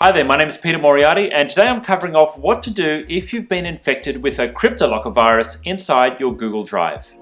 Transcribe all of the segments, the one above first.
Hi there, my name is Peter Moriarty, and today I'm covering off what to do if you've been infected with a CryptoLocker virus inside your Google Drive.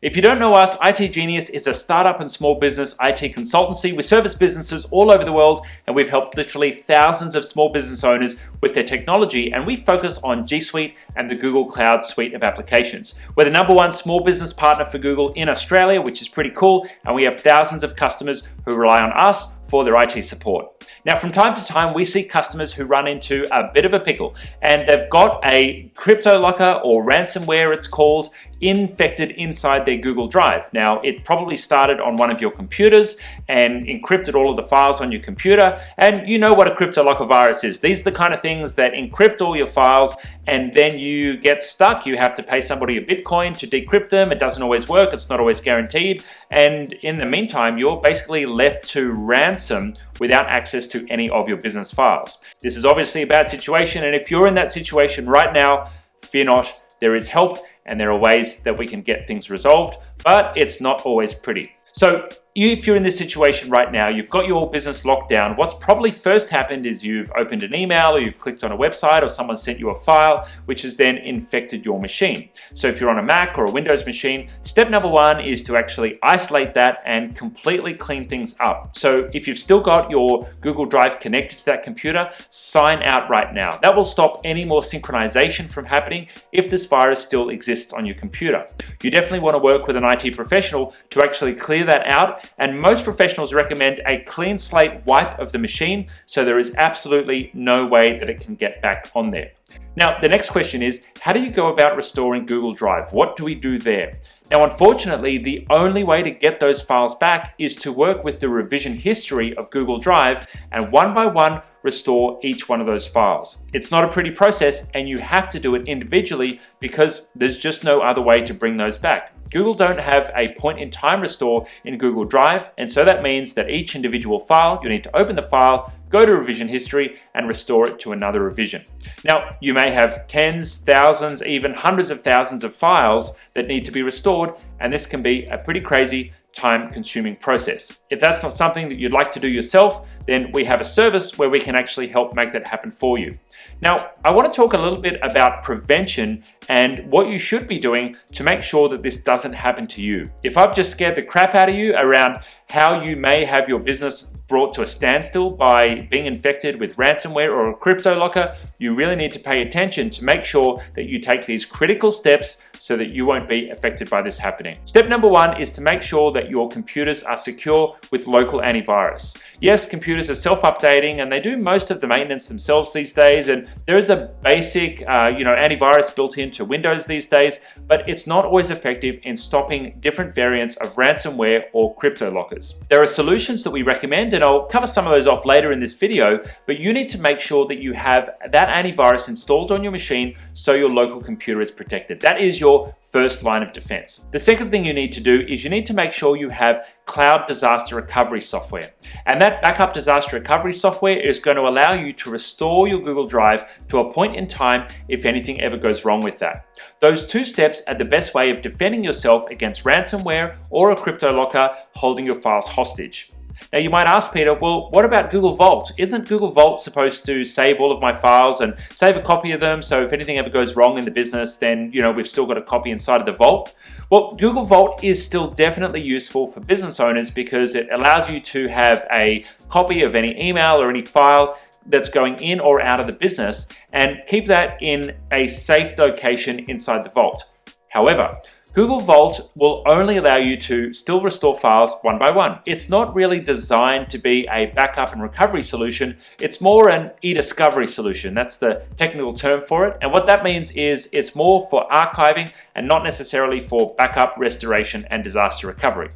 If you don't know us, itGenius is a startup and small business IT consultancy. We service businesses all over the world, and we've helped literally thousands of small business owners with their technology, and we focus on G Suite and the Google Cloud suite of applications. We're the #1 small business partner for Google in Australia, which is pretty cool, and we have thousands of customers who rely on us for their IT support. Now, from time to time, we see customers who run into a bit of a pickle, and they've got a CryptoLocker or ransomware, it's called, infected inside their Google Drive. Now, it probably started on one of your computers and encrypted all of the files on your computer, and you know what a CryptoLocker virus is. These are the kind of things that encrypt all your files, and then you get stuck. You have to pay somebody a Bitcoin to decrypt them. It doesn't always work. It's not always guaranteed. And in the meantime, you're basically left to ransom without access to any of your business files. This is obviously a bad situation, and if you're in that situation right now, fear not, there is help and there are ways that we can get things resolved, but it's not always pretty. So if you're in this situation right now, you've got your business locked down, what's probably first happened is you've opened an email or you've clicked on a website or someone sent you a file which has then infected your machine. So if you're on a Mac or a Windows machine, step #1 is to actually isolate that and completely clean things up. So if you've still got your Google Drive connected to that computer, sign out right now. That will stop any more synchronization from happening if this virus still exists on your computer. You definitely want to work with an IT professional to actually clear that out, and most professionals recommend a clean slate wipe of the machine, so there is absolutely no way that it can get back on there. Now, the next question is, how do you go about restoring Google Drive? What do we do there? Now, unfortunately, the only way to get those files back is to work with the revision history of Google Drive and one by one restore each one of those files. It's not a pretty process, and you have to do it individually because there's just no other way to bring those back. Google don't have a point-in-time restore in Google Drive, and so that means that each individual file, you need to open the file, go to revision history, and restore it to another revision. Now, you may have tens, thousands, even hundreds of thousands of files that need to be restored, and this can be a pretty crazy, time-consuming process. If that's not something that you'd like to do yourself, then we have a service where we can actually help make that happen for you. Now, I want to talk a little bit about prevention and what you should be doing to make sure that this doesn't happen to you. If I've just scared the crap out of you around how you may have your business brought to a standstill by being infected with ransomware or a CryptoLocker, you really need to pay attention to make sure that you take these critical steps so that you won't be affected by this happening. Step #1 is to make sure that your computers are secure with local antivirus. Yes, computers are self-updating and they do most of the maintenance themselves these days, and there is a basic antivirus built into Windows these days, but it's not always effective in stopping different variants of ransomware or CryptoLockers. There are solutions that we recommend, and I'll cover some of those off later in this video, but you need to make sure that you have that antivirus installed on your machine so your local computer is protected. That is your first line of defense. The second thing you need to do is you need to make sure you have cloud disaster recovery software. And that backup disaster recovery software is going to allow you to restore your Google Drive to a point in time if anything ever goes wrong with that. Those two steps are the best way of defending yourself against ransomware or a CryptoLocker holding your files hostage. Now, you might ask, Peter, well, what about Google Vault? Isn't Google Vault supposed to save all of my files and save a copy of them, so if anything ever goes wrong in the business, then we've still got a copy inside of the vault? Well, Google Vault is still definitely useful for business owners because it allows you to have a copy of any email or any file that's going in or out of the business and keep that in a safe location inside the vault. However, Google Vault will only allow you to still restore files one by one. It's not really designed to be a backup and recovery solution. It's more an e-discovery solution. That's the technical term for it. And what that means is it's more for archiving and not necessarily for backup, restoration, and disaster recovery.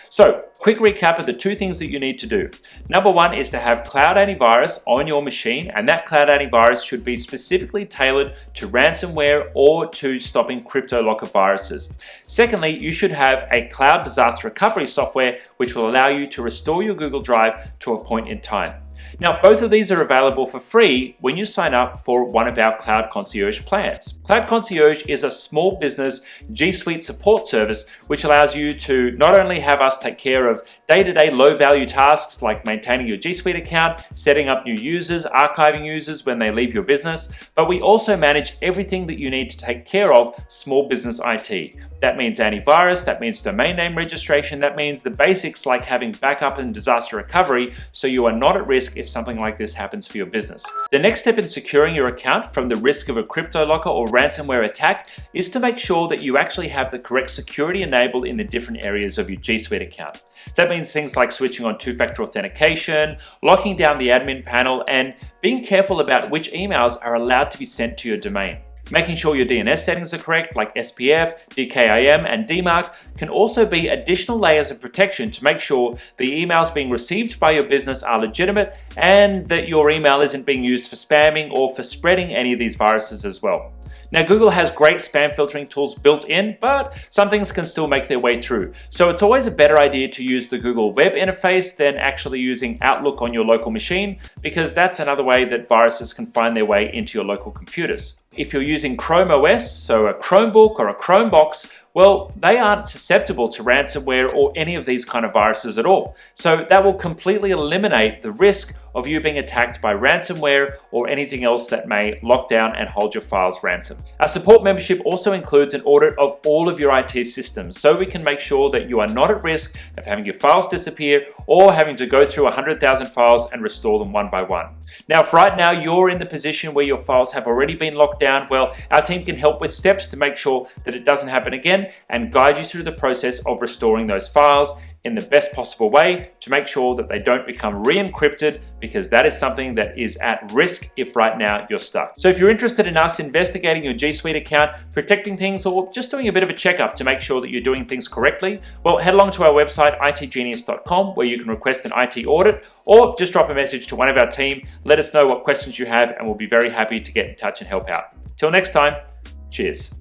So, quick recap of the two things that you need to do. #1 is to have cloud antivirus on your machine, and that cloud antivirus should be specifically tailored to ransomware or to stopping CryptoLocker viruses. Secondly, you should have a cloud disaster recovery software which will allow you to restore your Google Drive to a point in time. Now, both of these are available for free when you sign up for one of our Cloud Concierge plans. Cloud Concierge is a small business G Suite support service which allows you to not only have us take care of day-to-day low-value tasks like maintaining your G Suite account, setting up new users, archiving users when they leave your business, but we also manage everything that you need to take care of small business IT. That means antivirus, that means domain name registration, that means the basics like having backup and disaster recovery so you are not at risk if something like this happens for your business. The next step in securing your account from the risk of a crypto locker or ransomware attack is to make sure that you actually have the correct security enabled in the different areas of your G Suite account. That means things like switching on two-factor authentication, locking down the admin panel, and being careful about which emails are allowed to be sent to your domain. Making sure your DNS settings are correct, like SPF, DKIM, and DMARC, can also be additional layers of protection to make sure the emails being received by your business are legitimate and that your email isn't being used for spamming or for spreading any of these viruses as well. Now, Google has great spam filtering tools built in, but some things can still make their way through. So it's always a better idea to use the Google web interface than actually using Outlook on your local machine, because that's another way that viruses can find their way into your local computers. If you're using Chrome OS, so a Chromebook or a Chromebox, well, they aren't susceptible to ransomware or any of these kind of viruses at all. So that will completely eliminate the risk of you being attacked by ransomware or anything else that may lock down and hold your files ransom. Our support membership also includes an audit of all of your IT systems, so we can make sure that you are not at risk of having your files disappear or having to go through 100,000 files and restore them one by one. Now, if right now you're in the position where your files have already been locked down, well, our team can help with steps to make sure that it doesn't happen again and guide you through the process of restoring those files in the best possible way to make sure that they don't become re-encrypted, because that is something that is at risk if right now you're stuck. So if you're interested in us investigating your G Suite account, protecting things, or just doing a bit of a checkup to make sure that you're doing things correctly, well, head along to our website, itgenius.com, where you can request an IT audit, or just drop a message to one of our team. Let us know what questions you have, and we'll be very happy to get in touch and help out. Till next time, cheers.